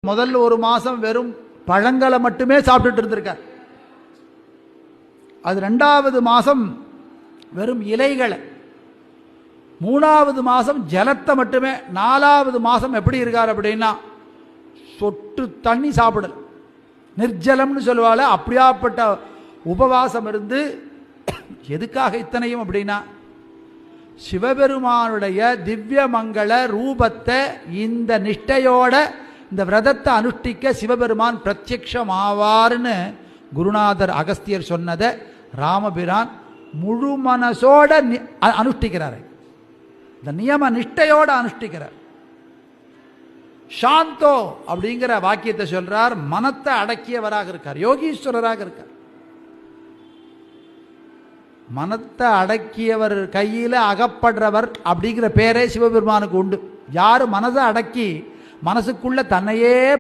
முதல்ல ஒரு மாசம் வெறும் பழங்களை மட்டுமே சாப்பிட்டுட்டு இருந்திருக்கார். அது 2வது மாசம் வெறும் இலைகளை, 3வது மாசம் ஜலத்தை மட்டுமே, 4வது மாசம் எப்படி இருக்கார் அப்படின்னா சொட்டு தண்ணி சாப்பிடல, நிர்ஜலம்னு சொல்லுவாள். அப்படியாப்பட்ட உபவாசம் இருந்து எதுக்காக இத்தனையும் அப்படின்னா சிவபெருமானுடைய திவ்ய மங்கள ரூபத்தை இந்த நிஷ்டையோட இந்த விரதத்தை அனுஷ்டிக்க சிவபெருமான் பிரத்யக்ஷம் ஆவார்னு குருநாதர் அகஸ்தியர் சொன்னதை ராமபிரான் முழு மனசோட அனுஷ்டிக்கிறார். இந்த நியம நிஷ்டையோட அனுஷ்டிக்கிறார். சாந்தோ அப்படிங்கிற வாக்கியத்தை சொல்றார். மனத்தை அடக்கியவராக இருக்கார், யோகீஸ்வரராக இருக்கார். மனத்தை அடக்கியவர் கையில் அகப்படுறவர் அப்படிங்கிற பேரே சிவபெருமானுக்கு உண்டு. யாரு மனதை அடக்கி மனசுக்குள்ள தன்னையே